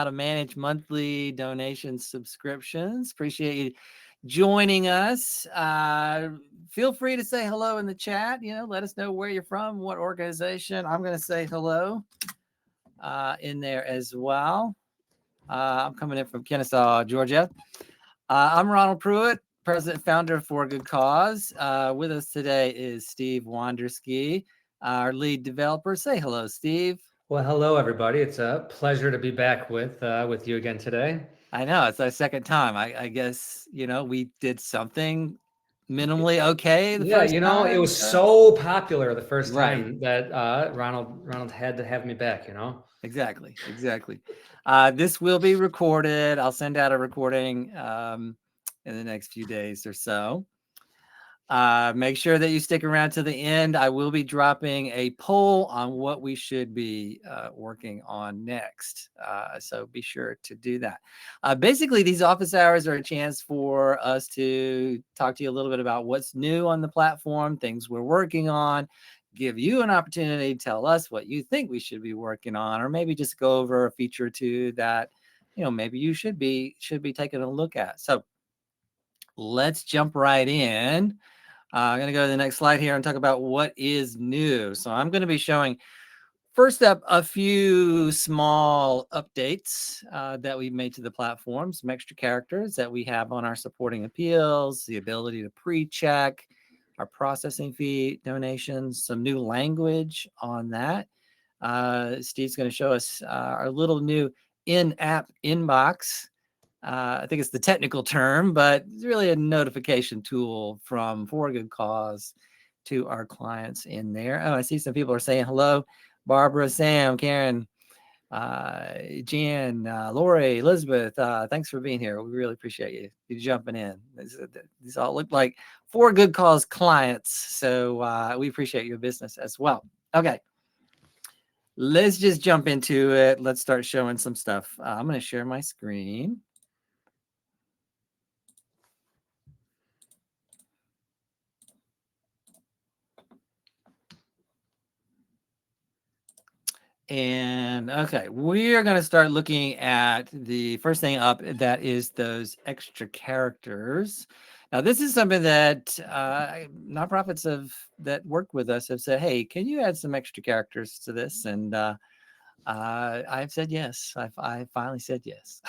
how to manage monthly donation subscriptions. Appreciate you joining us. Feel free to say hello in the chat. Let us know where you're from, what organization. I'm going to say hello in there as well. I'm coming in from Kennesaw, Georgia. I'm Ronald Pruitt, president founder For a Good Cause. With us today is Steve Wanderski, our lead developer. Say hello, Steve. Well, hello, everybody. It's a pleasure to be back with you again today. I know it's our second time. I guess we did something minimally okay the Yeah, first it time. was so popular the first Right. time that Ronald had to have me back. Exactly. This will be recorded. I'll send out a recording in the next few days or so. Make sure that you stick around to the end. I will be dropping a poll on what we should be working on next. So be sure to do that. Basically, these office hours are a chance for us to talk to you a little bit about what's new on the platform, things we're working on, give you an opportunity to tell us what you think we should be working on, or maybe just go over a feature or two that maybe you should be taking a look at. So let's jump right in. I'm going to go to the next slide here and talk about what is new. So I'm going to be showing, first up, a few small updates that we've made to the platform, some extra characters that we have on our supporting appeals, the ability to pre-check our processing fee donations, some new language on that. Steve's going to show us our little new in-app inbox. I think it's the technical term, but it's really a notification tool from For a Good Cause to our clients in there. Oh, I see some people are saying hello. Barbara, Sam, Karen, Jan, Lori, Elizabeth, thanks for being here. We really appreciate you jumping in. These all look like For a Good Cause clients, so we appreciate your business as well. Okay. Let's just jump into it. Let's start showing some stuff. I'm going to share my screen. And okay, we are going to start looking at the first thing up, that is those extra characters. Now, this is something that nonprofits that work with us have said, hey, can you add some extra characters to this? And I've said yes. I finally said yes.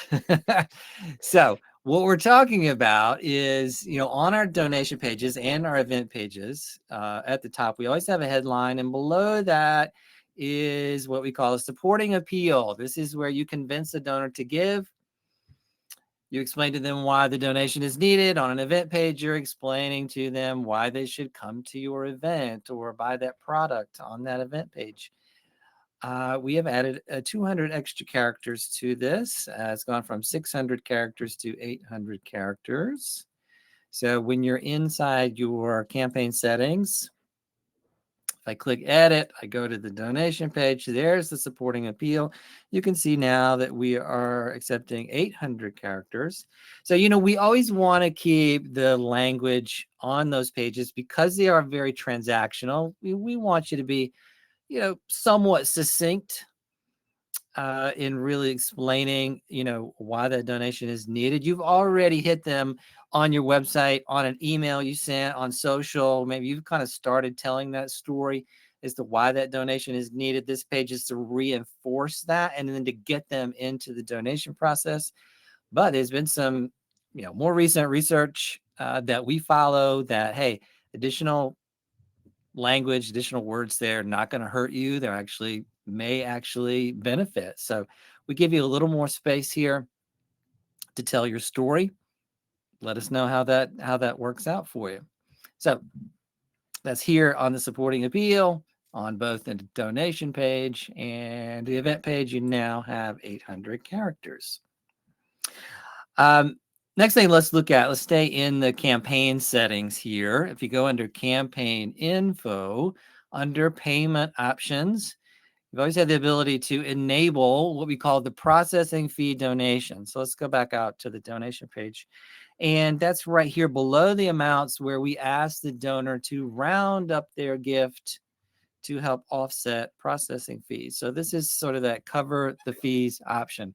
So what we're talking about is, on our donation pages and our event pages, at the top, we always have a headline, and below that is what we call a supporting appeal. This is where you convince a donor to give. You explain to them why the donation is needed. On an event page, you're explaining to them why they should come to your event or buy that product on that event page. We have added 200 extra characters to this. It's gone from 600 characters to 800 characters. So when you're inside your campaign settings, if I click edit, I go to the donation page. There's the supporting appeal. You can see now that we are accepting 800 characters. So, we always want to keep the language on those pages because they are very transactional. We want you to be, somewhat succinct in really explaining, why that donation is needed. You've already hit them on your website, on an email you sent, on social. Maybe you've kind of started telling that story as to why that donation is needed. This page is to reinforce that and then to get them into the donation process. But there's been some, more recent research that we follow that, hey, additional language, additional words there, not going to hurt you. They're may actually benefit. So we give you a little more space here to tell your story. Let us know how that works out for you. So that's here on the supporting appeal on both the donation page and the event page. You now have 800 characters. Next thing let's stay in the campaign settings here. If you go under campaign info, under payment options, you've always had the ability to enable what we call the processing fee donation. So let's go back out to the donation page. And that's right here below the amounts where we ask the donor to round up their gift to help offset processing fees. So this is sort of that cover the fees option.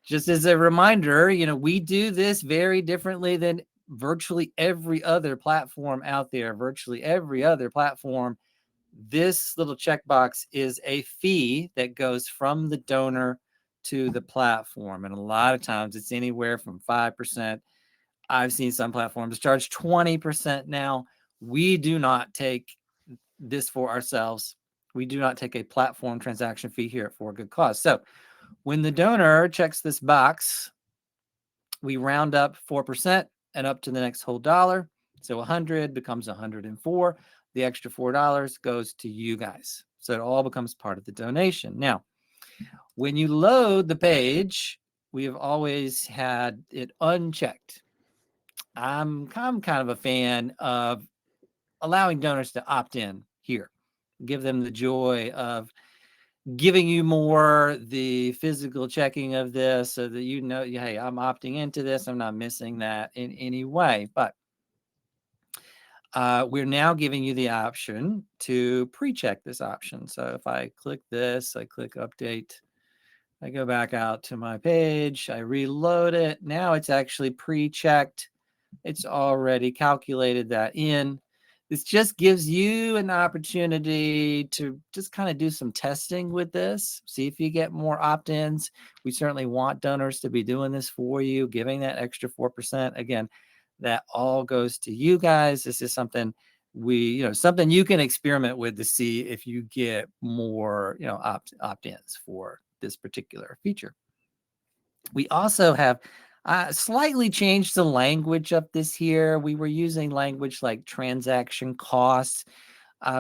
just as a reminder, we do this very differently than virtually every other platform out there. Virtually every other platform, this little checkbox is a fee that goes from the donor to the platform. And a lot of times it's anywhere from 5%. I've seen some platforms charge 20% now. We do not take this for ourselves. We do not take a platform transaction fee here at For a Good Cause. So when the donor checks this box, we round up 4% and up to the next whole dollar. So 100 becomes 104. The extra $4 goes to you guys. So it all becomes part of the donation. Now, when you load the page, we have always had it unchecked. I'm kind of a fan of allowing donors to opt in here, give them the joy of giving you more the physical checking of this so that hey, I'm opting into this. I'm not missing that in any way. But we're now giving you the option to pre-check this option. So if I click this, I click update, I go back out to my page, I reload it. Now it's actually pre-checked. It's already calculated that in. This just gives you an opportunity to just kind of do some testing with this, see if you get more opt-ins. We certainly want donors to be doing this for you, giving that extra 4%. Again, that all goes to you guys. This is something something you can experiment with to see if you get more, opt-ins for this particular feature. We also have slightly changed the language of this here. We were using language like transaction costs.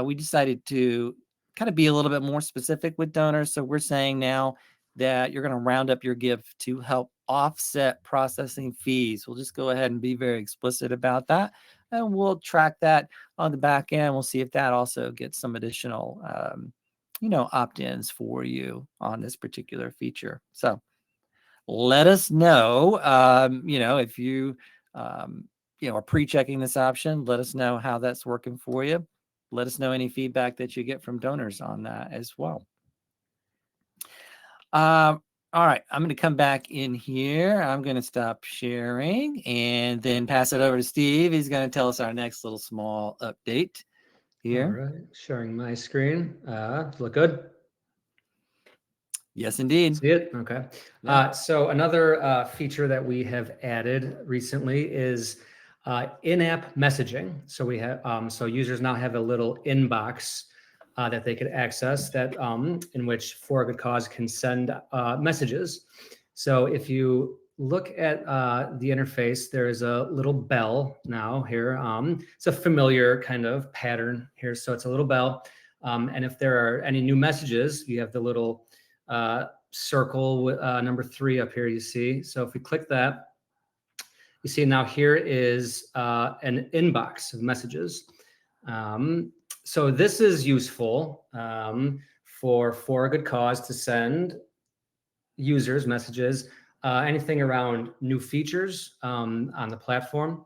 We decided to kind of be a little bit more specific with donors. So we're saying now that you're going to round up your gift to help offset processing fees. We'll just go ahead and be very explicit about that. And we'll track that on the back end. We'll see if that also gets some additional, opt-ins for you on this particular feature. So let us know, if you, are pre-checking this option. Let us know how that's working for you. Let us know any feedback that you get from donors on that as well. All right, I'm going to come back in here. I'm going to stop sharing and then pass it over to Steve. He's going to tell us our next little small update here. All right, sharing my screen. Look good? Yes, indeed. See it? Okay. Yeah. So another feature that we have added recently is in-app messaging. So we have so users now have a little inbox that they could access that in which For a Good Cause can send messages. So if you look at the interface, there is a little bell now here. It's a familiar kind of pattern here. So it's a little bell. And if there are any new messages, you have the little circle with number 3 up here, you see. So if we click that, you see now here is an inbox of messages. So this is useful for a good cause to send users messages, anything around new features on the platform,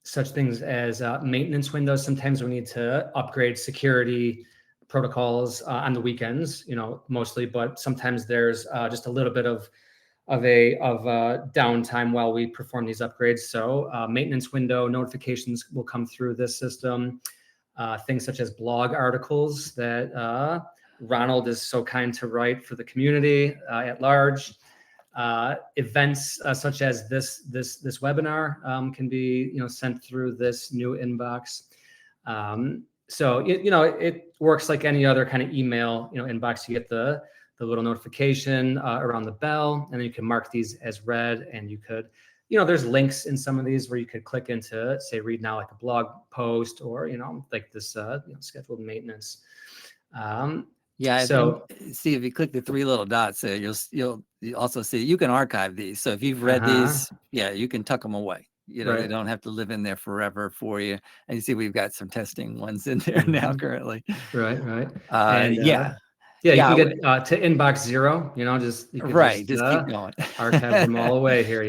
such things as maintenance windows. Sometimes we need to upgrade security protocols on the weekends, mostly, but sometimes there's just a little bit of downtime while we perform these upgrades. So maintenance window notifications will come through this system. Things such as blog articles that Ronald is so kind to write for the community at large. Events such as this webinar can be sent through this new inbox. So it works like any other kind of email inbox. You get the little notification around the bell, and then you can mark these as read, and you could there's links in some of these where you could click into, say, read now, like a blog post, or like this scheduled maintenance. Yeah. So see, if you click the 3 little dots there, you'll also see you can archive these. So if you've read these, you can tuck them away. Right. They don't have to live in there forever for you. And you see, we've got some testing ones in there now currently. Right. And you can get to inbox 0. Just you could just keep going. archive them all away here.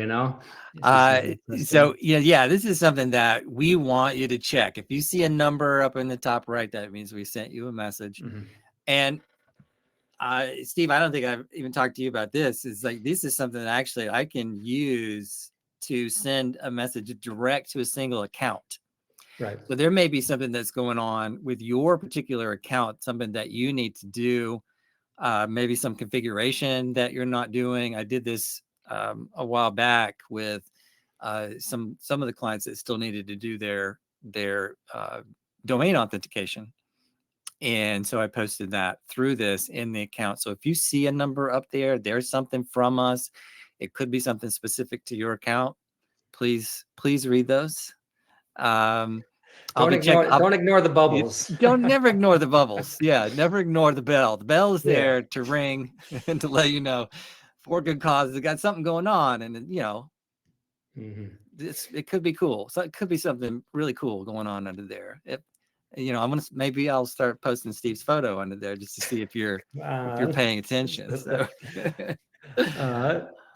So this is something that we want you to check. If you see a number up in the top right, that means we sent you a message. And Steve, I don't think I've even talked to you about this. Is like this is something that actually I can use to send a message direct to a single account. Right. So there may be something that's going on with your particular account, something that you need to do, maybe some configuration that you're not doing. I did this a while back with some of the clients that still needed to do their domain authentication. And so I posted that through this in the account. So if you see a number up there, there's something from us. It could be something specific to your account. Please read those. Um, I'll be checking. Don't ignore the You bubbles. don't never ignore the bubbles. Yeah, never ignore the bell. The bell is Yeah. there to ring and to let you know for good cause. They got something going on, and it could be cool. So it could be something really cool going on under there. I'm gonna maybe I'll start posting Steve's photo under there just to see if you're paying attention. So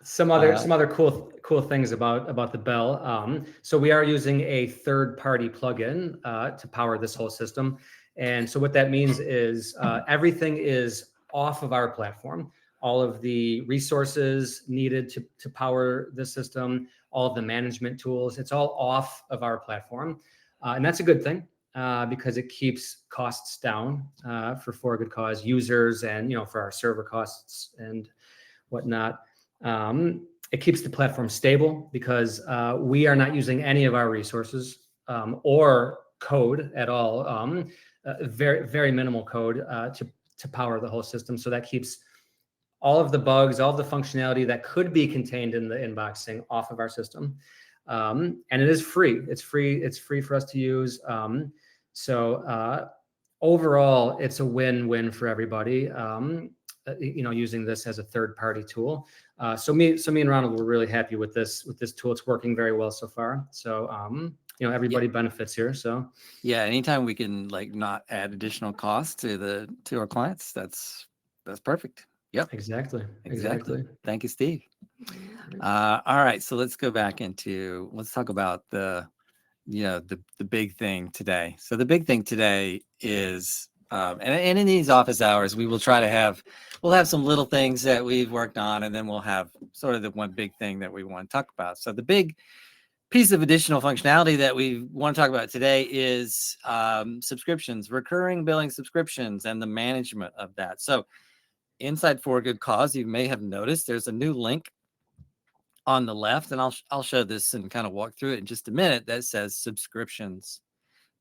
Some other cool things about the bell. So we are using a third-party plugin to power this whole system, and so what that means is everything is off of our platform. All of the resources needed to power the system, all of the management tools, it's all off of our platform, and that's a good thing because it keeps costs down for a good cause users, and for our server costs and whatnot. It keeps the platform stable because we are not using any of our resources or code at all. Very, very minimal code to power the whole system. So that keeps all of the bugs, all of the functionality that could be contained in the inboxing off of our system. And it is free. It's free. It's free for us to use. So overall, it's a win-win for everybody. Using this as a third-party tool. So me and Ronald were really happy with this tool. It's working very well so far. So everybody benefits here. So yeah, anytime we can not add additional costs to our clients, that's perfect. Yep. Exactly. Thank you, Steve. All right, so let's go back let's talk about the big thing today. So the big thing today is, and in these office hours, we'll have some little things that we've worked on, and then we'll have sort of the one big thing that we want to talk about. So the big piece of additional functionality that we want to talk about today is subscriptions, recurring billing subscriptions, and the management of that. So inside For a Good Cause, you may have noticed there's a new link on the left, and I'll show this and kind of walk through it in just a minute, that says subscriptions.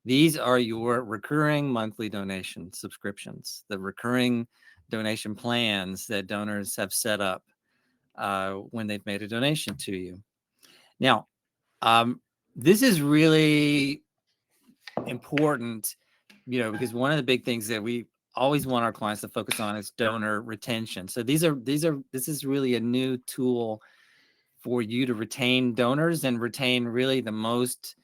These are your recurring monthly donation subscriptions, the recurring donation plans that donors have set up when they've made a donation to you. Now, this is really important, because one of the big things that we always want our clients to focus on is donor retention. So this is really a new tool for you to retain donors and retain really the most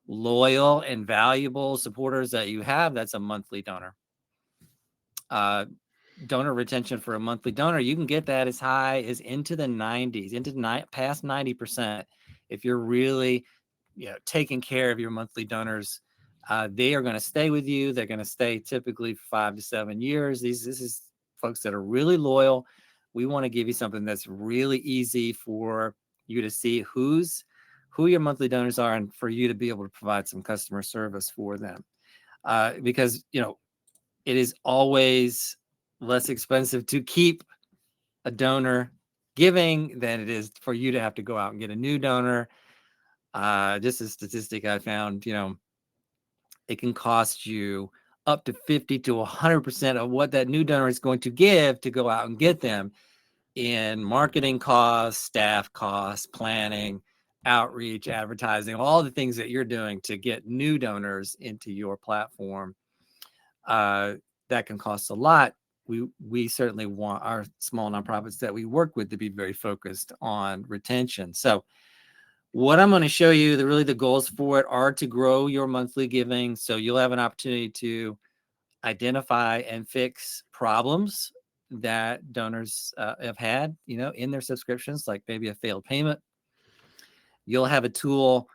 loyal and valuable supporters that you have. That's a monthly donor. Donor retention for a monthly donor, you can get that as high as into the 90s, past 90%. If you're really taking care of your monthly donors, they are going to stay with you. They're going to stay typically 5 to 7 years. This is folks that are really loyal. We want to give you something that's really easy for you to see who your monthly donors are, and for you to be able to provide some customer service for them. Because it is always less expensive to keep a donor giving than it is for you to have to go out and get a new donor. Just a statistic I found, it can cost you up to 50 to 100% of what that new donor is going to give to go out and get them in marketing costs, staff costs, planning, outreach, advertising, all the things that you're doing to get new donors into your platform. That can cost a lot. We certainly want our small nonprofits that we work with to be very focused on retention. So what I'm going to show you, the goals for it are to grow your monthly giving. So you'll have an opportunity to identify and fix problems that donors have had, in their subscriptions, like maybe a failed payment. You'll have a tool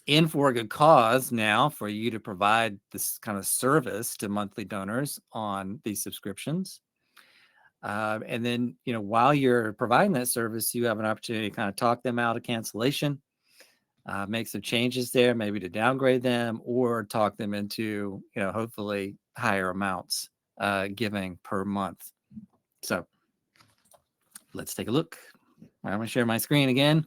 in for a good cause now for you to provide this kind of service to monthly donors on these subscriptions. And then, while you're providing that service, you have an opportunity to kind of talk them out of cancellation, make some changes there, maybe to downgrade them or talk them into, hopefully higher amounts giving per month. So let's take a look. I'm going to share my screen again.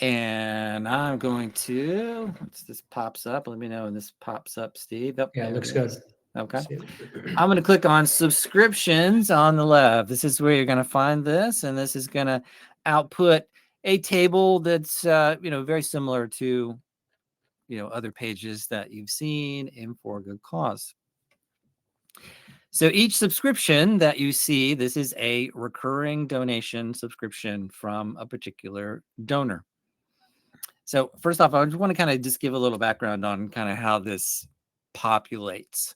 And I'm going to, once this pops up, let me know when this pops up, Steve. Oh, Yeah, it looks good. Okay. I'm going to click on subscriptions on the left. This is where you're going to find this, and this is going to output a table that's, very similar to, other pages that you've seen in For a Good Cause. So each subscription that you see, this is a recurring donation subscription from a particular donor. So first off, I just want to kind of just give a little background on kind of how this populates.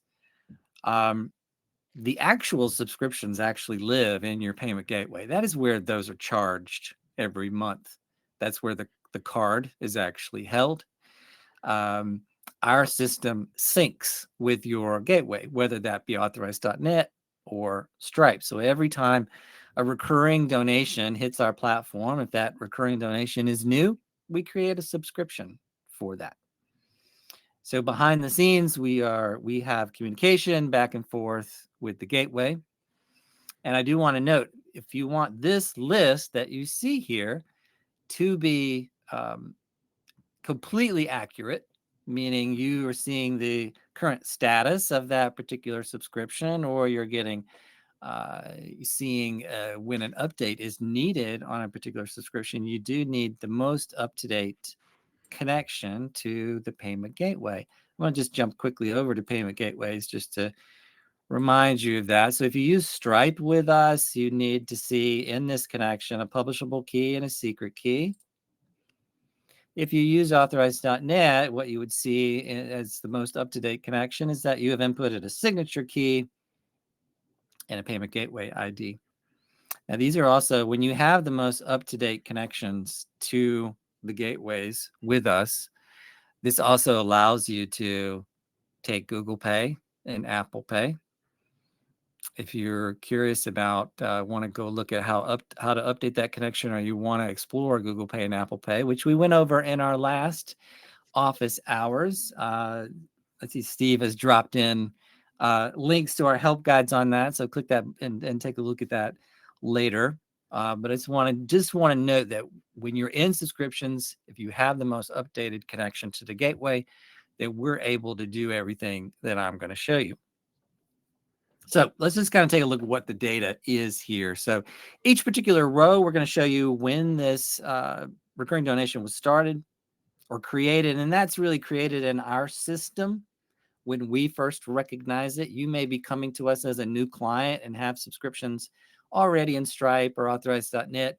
The actual subscriptions actually live in your payment gateway. That is where those are charged every month. That's where the card is actually held. Our system syncs with your gateway, whether that be authorized.net or Stripe. So every time a recurring donation hits our platform, if that recurring donation is new, we create a subscription for that. So behind the scenes, we have communication back and forth with the gateway. And I do want to note, if you want this list that you see here to be completely accurate, meaning you are seeing the current status of that particular subscription, or you're getting seeing when an update is needed on a particular subscription, you do need the most up-to-date connection to the payment gateway. I want to just jump quickly over to payment gateways just to remind you of that. So if you use Stripe with us, you need to see in this connection a publishable key and a secret key. If you use authorized.net, what you would see as the most up-to-date connection is that you have inputted a signature key and a payment gateway ID. Now, these are also, when you have the most up-to-date connections to the gateways with us, this also allows you to take Google Pay and Apple Pay. If you're curious about, want to go look at how to update that connection, or you want to explore Google Pay and Apple Pay, which we went over in our last office hours. Let's see, Steve has dropped in links to our help guides on that. So click that and take a look at that later. But I just want to note that when you're in subscriptions, if you have the most updated connection to the gateway, that we're able to do everything that I'm going to show you. So let's just kind of take a look at what the data is here. So each particular row, we're going to show you when this recurring donation was started or created, and that's really created in our system when we first recognize it. You may be coming to us as a new client and have subscriptions already in Stripe or authorized.net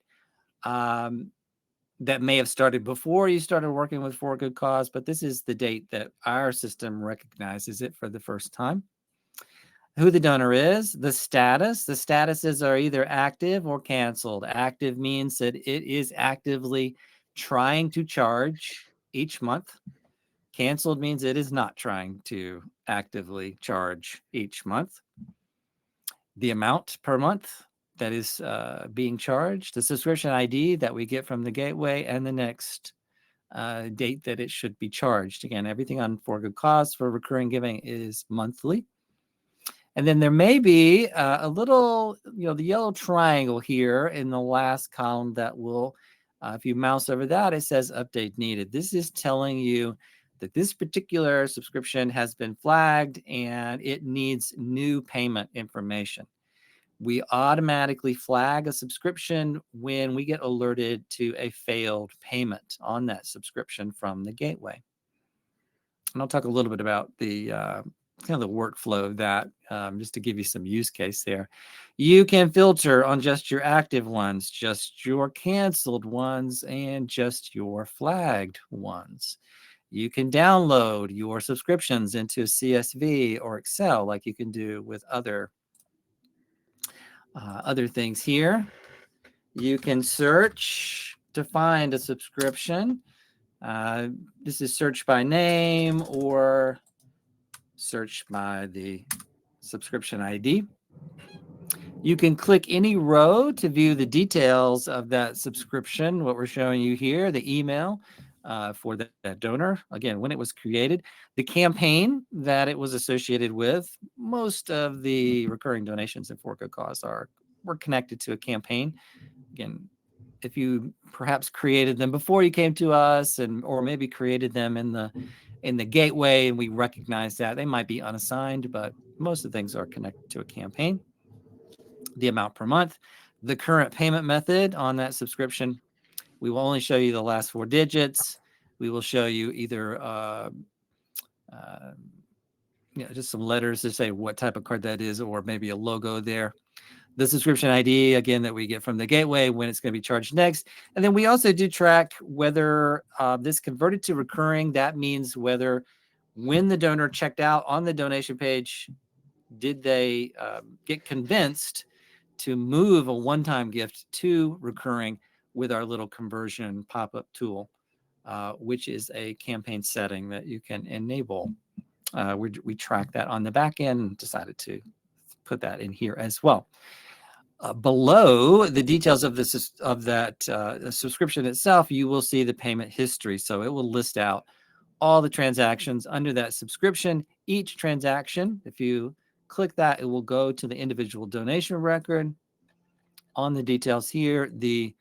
that may have started before you started working with For a Good Cause, but this is the date that our system recognizes it for the first time. Who the donor is, the status. The statuses are either active or canceled. Active means that it is actively trying to charge each month. Canceled means it is not trying to actively charge each month. The amount per month that is being charged, the subscription ID that we get from the gateway, and the next date that it should be charged. Again, everything on For Good Cause for recurring giving is monthly. And then there may be a little, the yellow triangle here in the last column that will, if you mouse over that, it says update needed. This is telling you that this particular subscription has been flagged and it needs new payment information. We automatically flag a subscription when we get alerted to a failed payment on that subscription from the gateway. And I'll talk a little bit about the kind of the workflow of that, just to give you some use case there. You can filter on just your active ones, just your canceled ones, and just your flagged ones. You can download your subscriptions into CSV or Excel like you can do with other things here. You can search to find a subscription. This is search by name or search by the subscription ID. You can click any row to view the details of that subscription, what we're showing you here, the email for that donor, again, when it was created, the campaign that it was associated with. Most of the recurring donations in For Good Cause were connected to a campaign. Again, if you perhaps created them before you came to us, or maybe created them in the gateway, and we recognize that they might be unassigned, but most of the things are connected to a campaign. The amount per month, the current payment method on that subscription. We will only show you the last 4 digits. We will show you either just some letters to say what type of card that is, or maybe a logo there. The subscription ID, again, that we get from the gateway, when it's going to be charged next. And then we also do track whether this converted to recurring. That means whether when the donor checked out on the donation page, did they get convinced to move a one-time gift to recurring with our little conversion pop-up tool, which is a campaign setting that you can enable. We track that on the back end and decided to put that in here as well. Below the details of that subscription itself, you will see the payment history. So it will list out all the transactions under that subscription. Each transaction, if you click that, it will go to the individual donation record. On the details here, the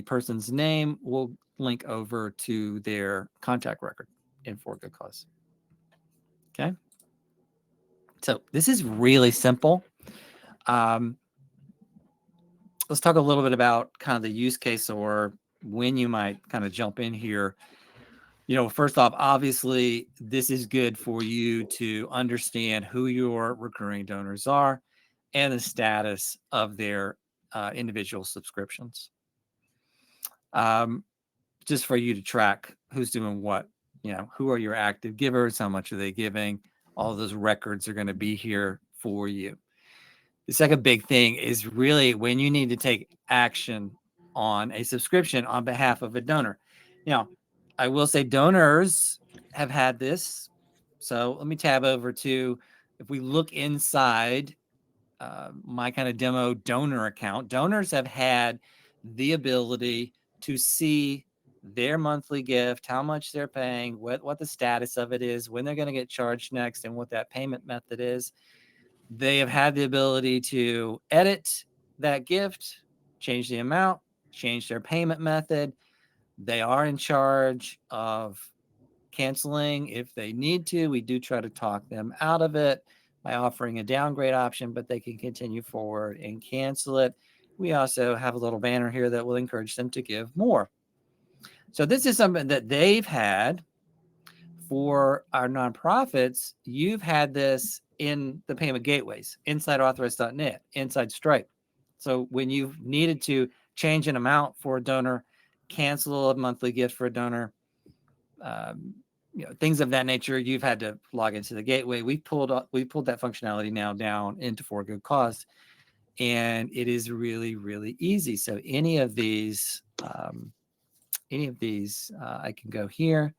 person's name will link over to their contact record in For Good Cause. Okay. So this is really simple. Let's talk a little bit about kind of the use case, or when you might kind of jump in here. First off, obviously, this is good for you to understand who your recurring donors are and the status of their individual subscriptions. Just for you to track who's doing what, who are your active givers, how much are they giving? All of those records are going to be here for you. The second big thing is really when you need to take action on a subscription on behalf of a donor. Now, I will say donors have had this. So let me tab over to, if we look inside my kind of demo donor account, donors have had the ability to see their monthly gift, how much they're paying, what the status of it is, when they're going to get charged next, and what that payment method is. They have had the ability to edit that gift, change the amount, change their payment method. They are in charge of canceling if they need to. We do try to talk them out of it by offering a downgrade option, but they can continue forward and cancel it. We also have a little banner here that will encourage them to give more. So this is something that they've had. For our nonprofits, you've had this in the payment gateways, inside authorize.net, inside Stripe. So when you've needed to change an amount for a donor, cancel a monthly gift for a donor, things of that nature, you've had to log into the gateway. We pulled that functionality now down into For Good Cause, and it is really, really easy. So any of these, I can go here,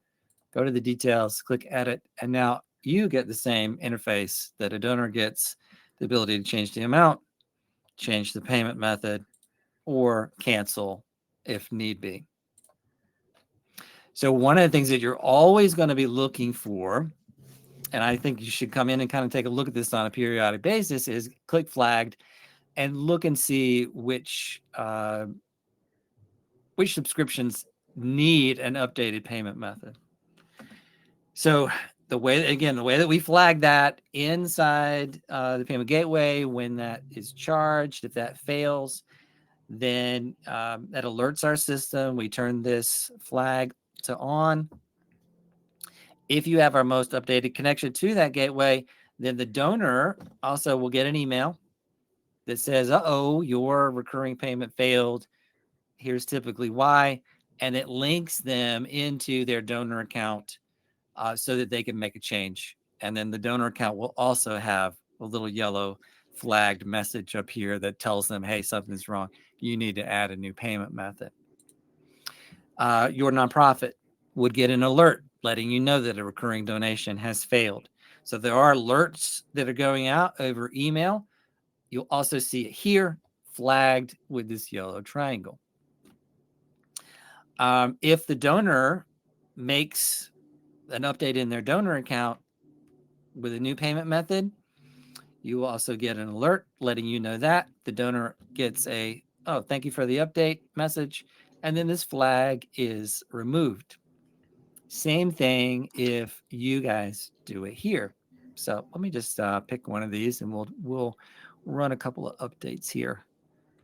go to the details, click edit, and now you get the same interface that a donor gets, the ability to change the amount, change the payment method, or cancel if need be. So one of the things that you're always going to be looking for, and I think you should come in and kind of take a look at this on a periodic basis, is click flagged and look and see which subscriptions need an updated payment method. So the way that we flag that inside the payment gateway, when that is charged, if that fails, then that alerts our system. We turn this flag to on. If you have our most updated connection to that gateway, then the donor also will get an email that says, uh-oh, your recurring payment failed. Here's typically why. And it links them into their donor account so that they can make a change. And then the donor account will also have a little yellow flagged message up here that tells them, hey, something's wrong. you need to add a new payment method. Your nonprofit would get an alert letting you know that a recurring donation has failed. So there are alerts that are going out over email. You'll also see it here flagged with this yellow triangle. If the donor makes an update in their donor account with a new payment method, you will also get an alert letting you know that the donor gets a, oh, thank you for the update message. And then this flag is removed. Same thing if you guys do it here. So let me just pick one of these and we'll run a couple of updates here.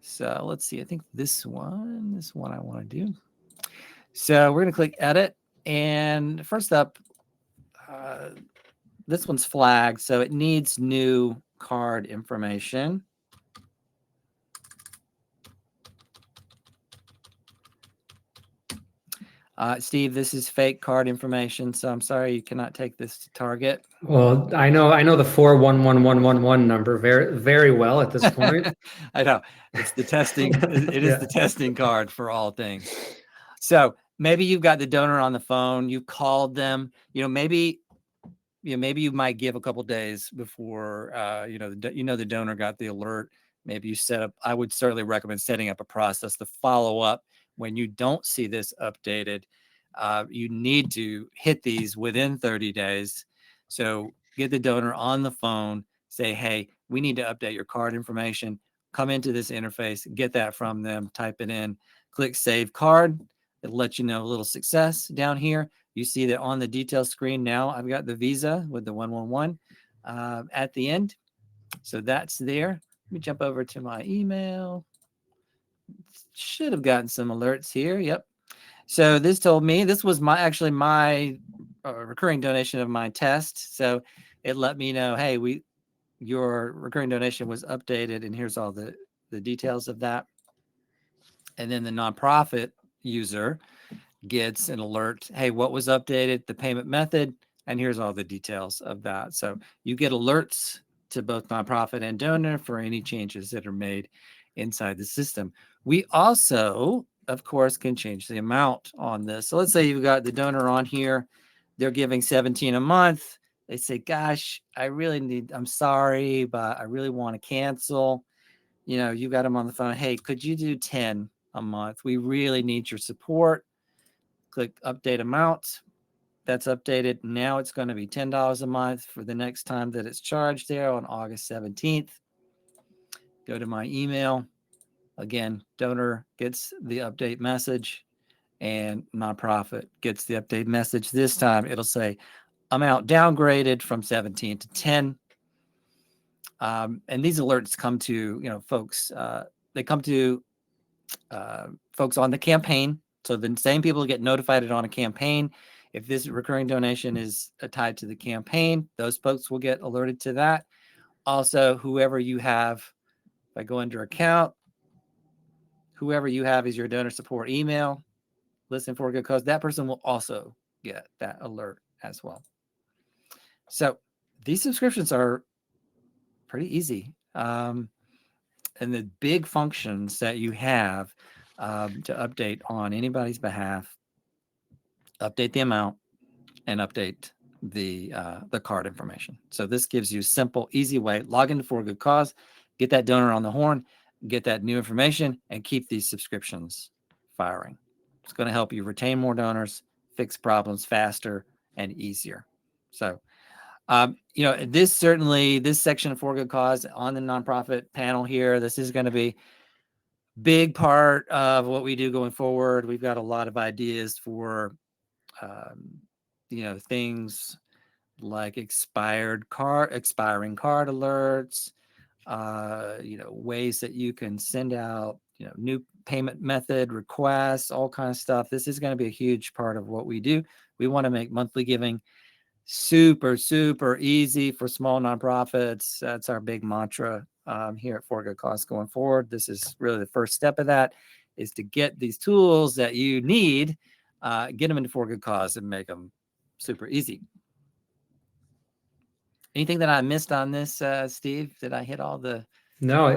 So let's see, I think this one I want to do. So we're going to click edit. And first up, this one's flagged. So it needs new card information. Steve, this is fake card information, so I'm sorry you cannot take this to Target. Well, I know the 411111 number very well at this point. I know it's the testing. It is Yeah. the testing card for all things. So maybe you've got the donor on the phone. You called them. Maybe you might give a couple days before the donor got the alert. Maybe you set up. I would certainly recommend setting up a process to follow up when you don't see this updated. You need to hit these within 30 days. So get the donor on the phone, say, hey, we need to update your card information. Come into this interface, get that from them, type it in, click save card. It'll let you know a little success down here. You see that on the detail screen now, I've got the Visa with the 111 at the end. So that's there. Let me jump over to my email. Should have gotten some alerts here. Yep. So this told me this was my recurring donation of my test. So it let me know, hey, your recurring donation was updated, and here's all the details of that. And then the nonprofit user gets an alert, hey, what was updated, the payment method, and here's all the details of that. So you get alerts to both nonprofit and donor for any changes that are made inside the system. We also, of course, can change the amount on this. So let's say you've got the donor on here, they're giving 17 a month. They say, gosh, I'm sorry, but I really want to cancel. You got them on the phone. Hey, could you do 10 a month? We really need your support. Click update amount. That's updated. Now it's going to be $10 a month for the next time that it's charged there on August 17th. Go to my email. Again, donor gets the update message and nonprofit gets the update message. This time it'll say amount downgraded from 17 to 10. And these alerts come to, folks, they come to folks on the campaign. So the same people get notified on a campaign. If this recurring donation is tied to the campaign, those folks will get alerted to that. Also, whoever you have, if I go under account, whoever you have is your donor support email, listen for a good cause, that person will also get that alert as well. So these subscriptions are pretty easy. And the big functions that you have to update on anybody's behalf, update the amount, and update the card information. So this gives you a simple, easy way. Log into For a Good Cause, get that donor on the horn, get that new information, and keep these subscriptions firing. It's going to help you retain more donors, fix problems faster and easier. So, this section of For a Good Cause on the nonprofit panel here, this is going to be big part of what we do going forward. We've got a lot of ideas for things like expiring card alerts, ways that you can send out, new payment method requests, all kind of stuff. This is going to be a huge part of what we do. We want to make monthly giving super, super easy for small nonprofits. That's our big mantra here at For a Good Cause going forward. This is really the first step of that, is to get these tools that you need, get them into For a Good Cause and make them super easy. Anything that I missed on this, Steve? Did I hit all the No,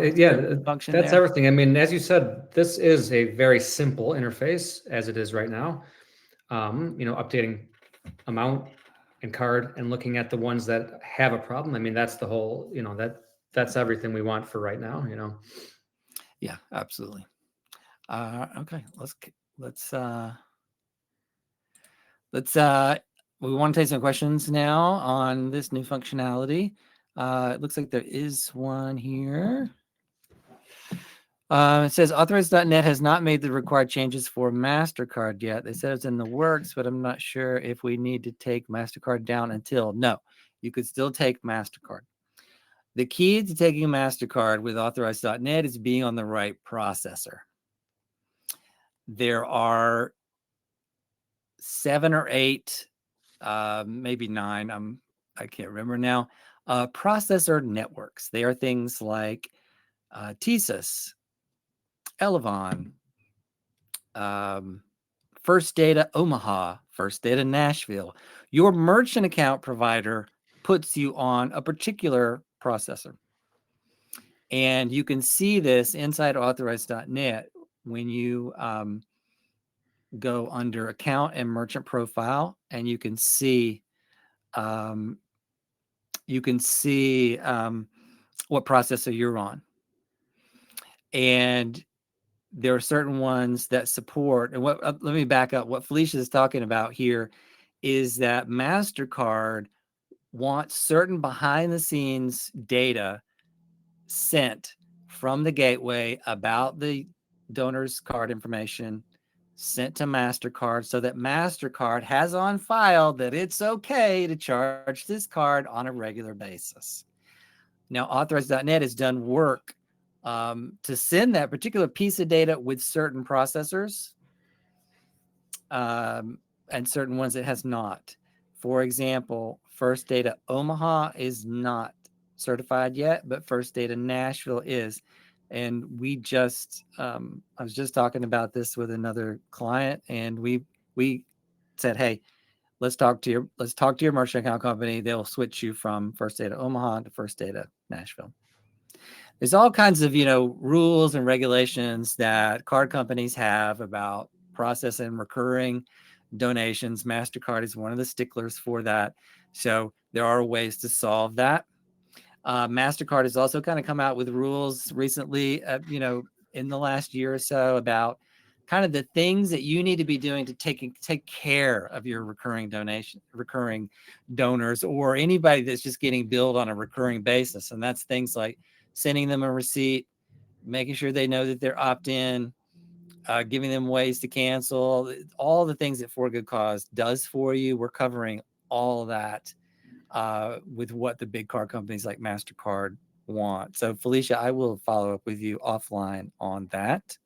function that's there? everything. I mean, as you said, this is a very simple interface as it is right now. Updating amount and card and looking at the ones that have a problem. I mean, that's the whole, that's everything we want for right now. Yeah, absolutely. Okay, let's let's we want to take some questions now on this new functionality. It looks like there is one here. It says Authorize.net has not made the required changes for MasterCard yet. They said it's in the works, but I'm not sure if we need to take MasterCard down until. No, you could still take MasterCard. The key to taking a MasterCard with Authorize.net is being on the right processor. There are 7 or 8, maybe 9, I can't remember now, processor networks. They are things like TSYS, Elevon, First Data Omaha, First Data Nashville. Your merchant account provider puts you on a particular processor. And you can see this inside Authorize.net when you go under account and merchant profile, and you can see um, what processor you're on. And there are certain ones that support, and let me back up. What Felicia is talking about here is that MasterCard wants certain behind the scenes data sent from the gateway about the donor's card information sent to MasterCard so that MasterCard has on file that it's okay to charge this card on a regular basis. Now, Authorize.net has done work to send that particular piece of data with certain processors and certain ones it has not. For example, First Data Omaha is not certified yet, but First Data Nashville is. And I was just talking about this with another client, and we said, hey, let's talk to your merchant account company. They'll switch you from First Data Omaha to First Data Nashville. There's all kinds of rules and regulations that card companies have about processing recurring donations. MasterCard is one of the sticklers for that. So there are ways to solve that. MasterCard has also kind of come out with rules recently, in the last year or so about kind of the things that you need to be doing to take care of your recurring donors, or anybody that's just getting billed on a recurring basis. And that's things like sending them a receipt, making sure they know that they're opt-in, giving them ways to cancel, all the things that For Good Cause does for you. We're covering all of that with what the big card companies like MasterCard want. So Felicia, I will follow up with you offline on that.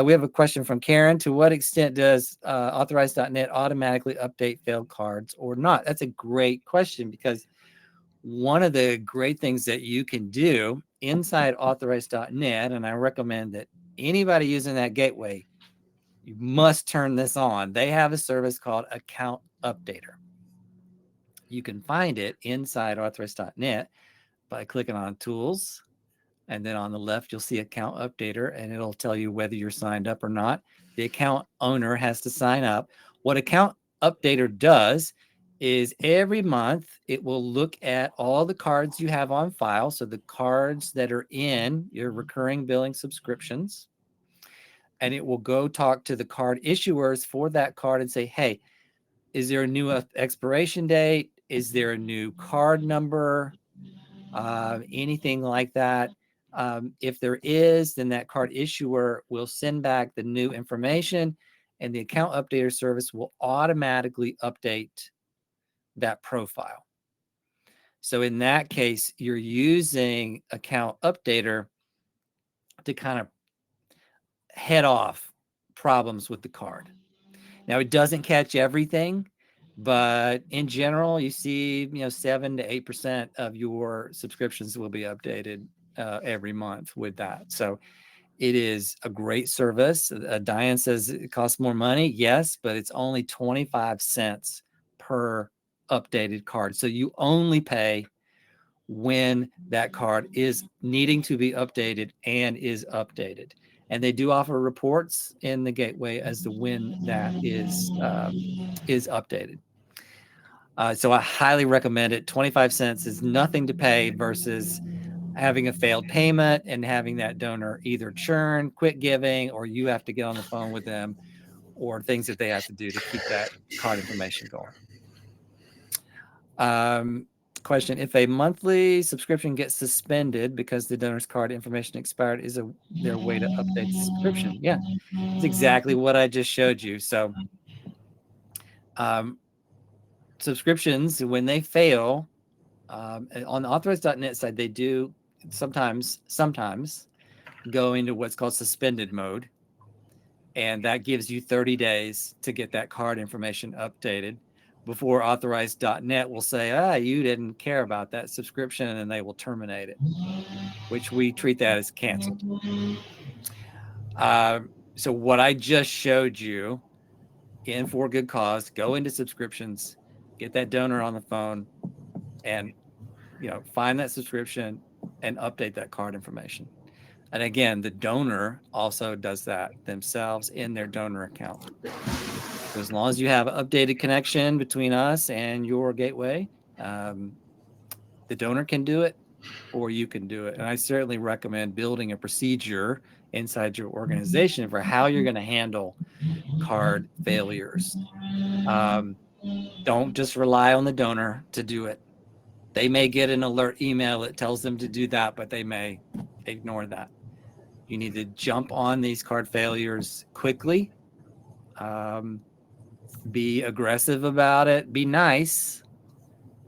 We have a question from Karen. To what extent does Authorize.net automatically update failed cards or not? That's a great question, because one of the great things that you can do inside Authorize.net, and I recommend that anybody using that gateway, you must turn this on. They have a service called Account Updater. You can find it inside Authorize.net by clicking on Tools, and then on the left, you'll see Account Updater, and it'll tell you whether you're signed up or not. The account owner has to sign up. What Account Updater does is every month it will look at all the cards you have on file, so the cards that are in your recurring billing subscriptions, and it will go talk to the card issuers for that card and say, hey, is there a new expiration date? Is there a new card number? Anything like that. If there is, then that card issuer will send back the new information, and the account updater service will automatically update that profile. So in that case, you're using account updater to kind of head off problems with the card. Now, it doesn't catch everything, but in general, you see, 7 to 8% of your subscriptions will be updated every month with that. So it is a great service. Diane says it costs more money. Yes, but it's only 25 cents per updated card. So you only pay when that card is needing to be updated and is updated. And they do offer reports in the gateway as to when that is updated. So I highly recommend it. 25 cents is nothing to pay versus having a failed payment and having that donor either churn, quit giving, or you have to get on the phone with them, or things that they have to do to keep that card information going. Question: if a monthly subscription gets suspended because the donor's card information expired, is there a way to update the subscription? Yeah, it's exactly what I just showed you. So subscriptions, when they fail, on the authorized.net side, they do sometimes go into what's called suspended mode. And that gives you 30 days to get that card information updated before authorized.net will say, you didn't care about that subscription, and they will terminate it, which we treat that as canceled. So what I just showed you in For Good Cause, go into subscriptions, get that donor on the phone, and find that subscription and update that card information. And again, the donor also does that themselves in their donor account. So as long as you have an updated connection between us and your gateway, the donor can do it, or you can do it. And I certainly recommend building a procedure inside your organization for how you're going to handle card failures. Don't just rely on the donor to do it. They may get an alert email that tells them to do that, but they may ignore that. You need to jump on these card failures quickly. Be aggressive about it. Be nice,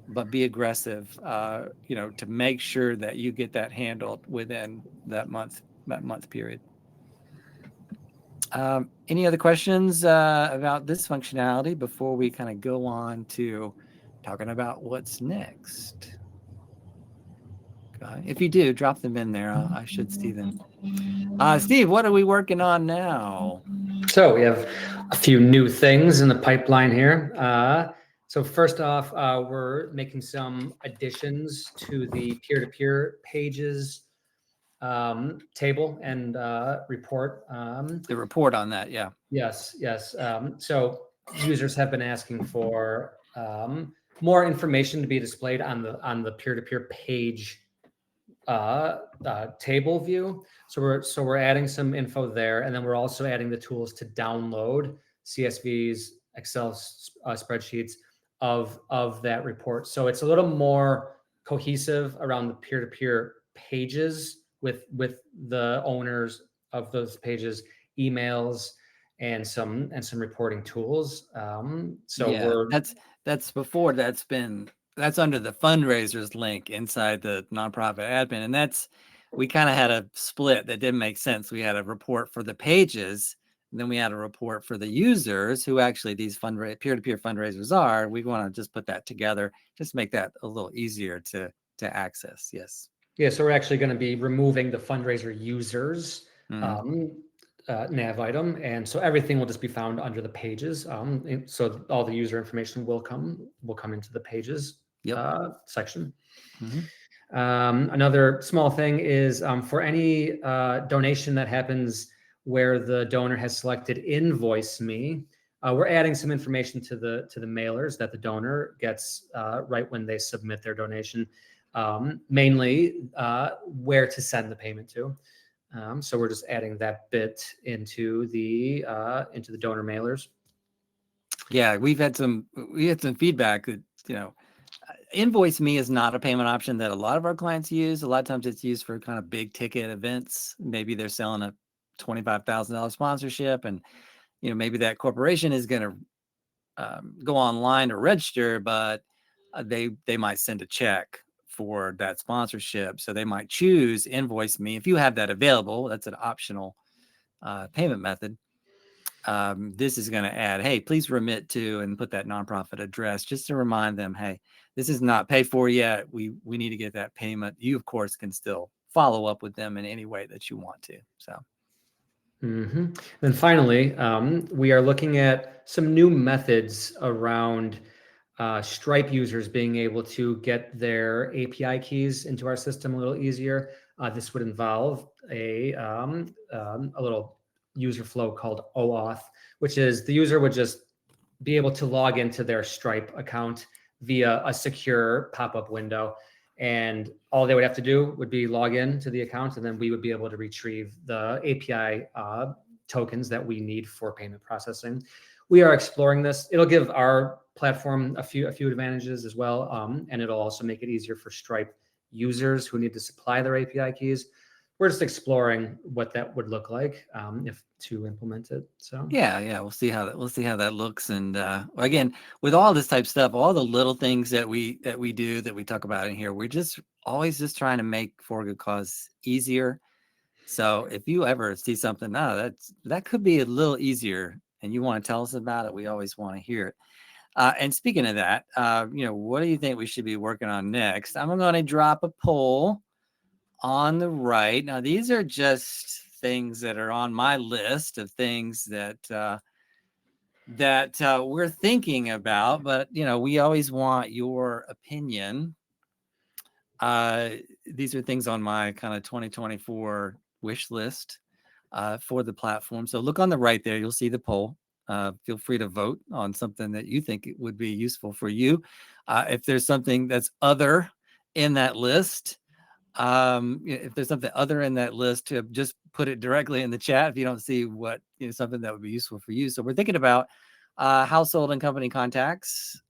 but be aggressive, to make sure that you get that handled within that month period. Any other questions about this functionality before we kind of go on to talking about what's next? If you do, drop them in there. I should see them. Steve, what are we working on now? So we have a few new things in the pipeline here. So first off, we're making some additions to the peer-to-peer pages table and report. The report on that, yeah. Yes. So users have been asking for more information to be displayed on the peer-to-peer page table view. So we're adding some info there, and then we're also adding the tools to download CSVs, Excel spreadsheets of that report. So it's a little more cohesive around the peer-to-peer pages with the owners of those pages, emails, and some reporting tools. That's under the fundraisers link inside the nonprofit admin. And we kind of had a split that didn't make sense. We had a report for the pages, and then we had a report for the users who actually these peer-to-peer fundraisers are. We want to just put that together, just make that a little easier to access. Yes. Yeah, so we're actually going to be removing the fundraiser users nav item, and so everything will just be found under the pages. So all the user information will come into the pages section. Another small thing is for any donation that happens where the donor has selected Invoice Me, we're adding some information to the mailers that the donor gets right when they submit their donation, mainly where to send the payment to. So we're just adding that bit into the donor mailers. Yeah, we had some feedback that Invoice Me is not a payment option that a lot of our clients use. A lot of times it's used for kind of big ticket events. Maybe they're selling a $25,000 sponsorship, and maybe that corporation is going to go online to register, but they might send a check for that sponsorship. So they might choose Invoice Me. If you have that available, that's an optional payment method. This is going to add, hey, please remit to, and put that nonprofit address just to remind them, hey, this is not paid for yet. We need to get that payment. You, of course, can still follow up with them in any way that you want to. So. Then finally, we are looking at some new methods around Stripe users being able to get their API keys into our system a little easier. This would involve a little user flow called OAuth, which is the user would just be able to log into their Stripe account via a secure pop-up window. And all they would have to do would be log in to the account, and then we would be able to retrieve the API tokens that we need for payment processing. We are exploring this. It'll give our platform a few advantages as well, and it'll also make it easier for Stripe users who need to supply their API keys. We're just exploring what that would look like if to implement it. So yeah, we'll see how that looks. And again, with all this type stuff, all the little things that we do that we talk about in here, we're just always just trying to make For a Good Cause easier. So if you ever see something, that could be a little easier, and you want to tell us about it, we always want to hear it. And speaking of that, what do you think we should be working on next? I'm going to drop a poll on the right. Now, these are just things that are on my list of things that we're thinking about, but we always want your opinion. These are things on my kind of 2024 wish list for the platform. So look on the right there, you'll see the poll. Feel free to vote on something that you think it would be useful for you. If there's something that's other in that list, if there's something other in that list, to just put it directly in the chat if you don't see what something that would be useful for you. So we're thinking about household and company contacts.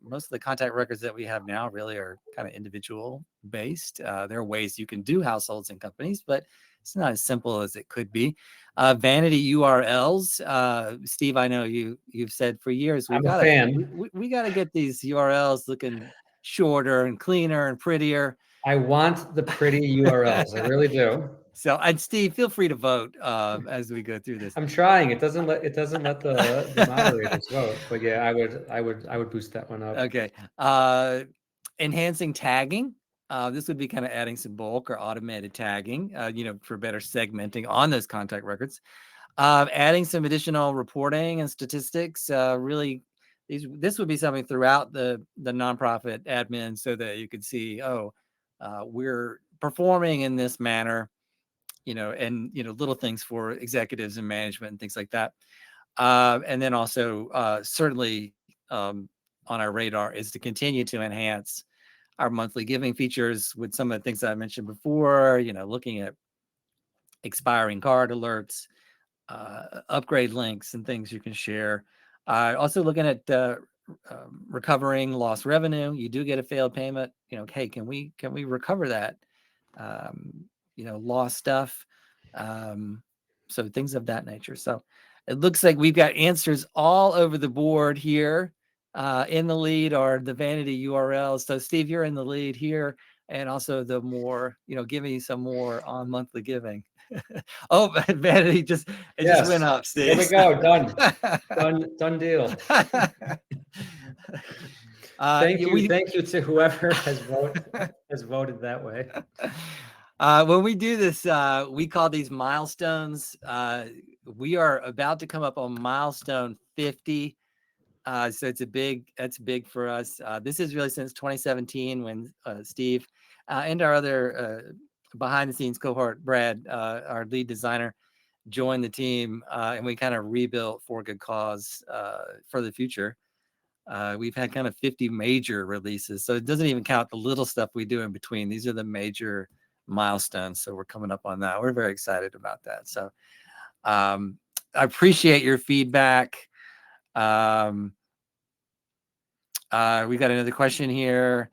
Most of the contact records that we have now really are kind of individual based. There are ways you can do households and companies, but it's not as simple as it could be. Vanity URLs. Steve, I know you've said for years I'm a fan. we got to get these URLs looking shorter and cleaner and prettier. I want the pretty URLs. I really do. So, and Steve, feel free to vote as we go through this. I'm trying. It doesn't let the moderators vote, but yeah, I would boost that one up. Okay. Enhancing tagging. This would be kind of adding some bulk or automated tagging, for better segmenting on those contact records. Adding some additional reporting and statistics. Really, this would be something throughout the nonprofit admin, so that you could see, we're performing in this manner, and little things for executives and management and things like that. And then also certainly on our radar is to continue to enhance our monthly giving features with some of the things I mentioned before, looking at expiring card alerts, upgrade links and things you can share. Also looking at recovering lost revenue. You do get a failed payment, hey, can we recover that lost stuff? So things of that nature. So it looks like we've got answers all over the board here. In the lead are the vanity URLs. So Steve, you're in the lead here, and also the more, give me some more on monthly giving. Oh, vanity just went up, Steve. There we go. Done deal. Thank you to whoever has voted that way. When we do this, we call these milestones. We are about to come up on milestone 50. So that's big for us. This is really since 2017 when Steve and our other behind the scenes cohort, Brad, our lead designer, joined the team, and we kind of rebuilt For a Good Cause for the future. We've had kind of 50 major releases, so it doesn't even count the little stuff we do in between. These are the major milestones, so we're coming up on that. We're very excited about that. So I appreciate your feedback. We got another question here.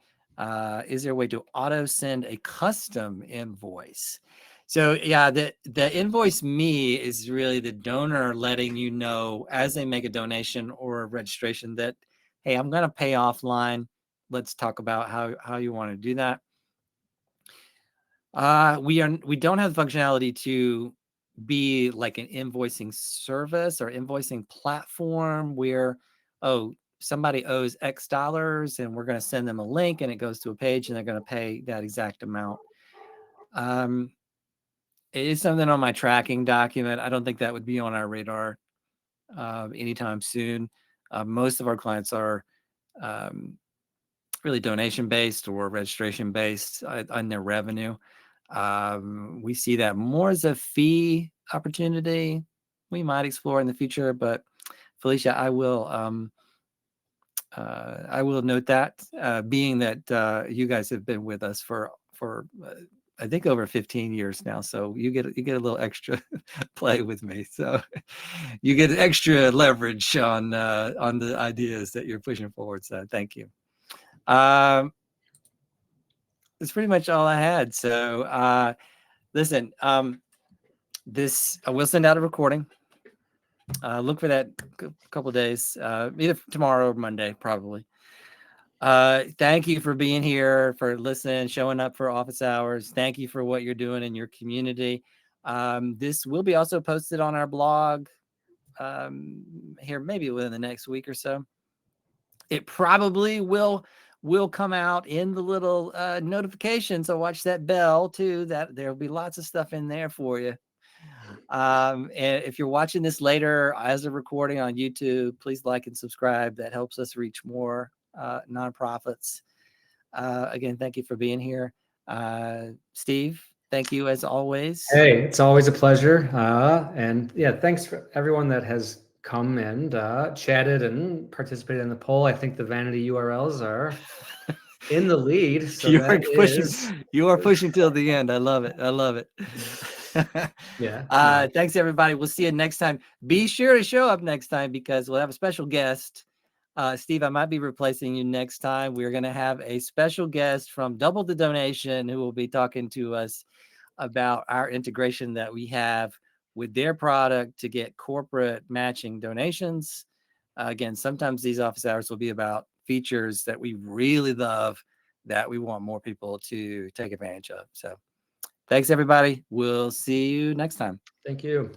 Is there a way to auto send a custom invoice? So yeah, the invoice me is really the donor letting you know as they make a donation or a registration that, hey, I'm going to pay offline. Let's talk about how you want to do that. We don't have the functionality to be like an invoicing service or invoicing platform where, somebody owes X dollars and we're going to send them a link and it goes to a page and they're going to pay that exact amount. It is something on my tracking document. I don't think that would be on our radar anytime soon. Most of our clients are um, really donation based or registration based on their revenue. We see that more as a fee opportunity. We might explore in the future, but Felicia, I will note that, being that you guys have been with us for I think over 15 years now, so you get a little extra play with me. So you get extra leverage on the ideas that you're pushing forward. So thank you. Um, that's pretty much all I had. So listen, this I will send out a recording. Look for that a couple days, either tomorrow or Monday, probably. Thank you for being here, for listening, showing up for office hours. Thank you for what you're doing in your community. This will be also posted on our blog here maybe within the next week or so. It probably will come out in the little notification. So watch that bell too. That there'll be lots of stuff in there for you. And if you're watching this later as a recording on YouTube, please like and subscribe. That helps us reach more nonprofits. Again, thank you for being here. Steve, thank you as always. Hey, it's always a pleasure. And yeah, thanks for everyone that has come and chatted and participated in the poll. I think the vanity URLs are in the lead. So You are that pushing, is, you are pushing till the end. I love it. I love it. yeah. No. Thanks everybody. We'll see you next time. Be sure to show up next time because we'll have a special guest. Steve, I might be replacing you next time. We're going to have a special guest from Double the Donation who will be talking to us about our integration that we have with their product to get corporate matching donations. Again, sometimes these office hours will be about features that we really love that we want more people to take advantage of. So thanks, everybody. We'll see you next time. Thank you.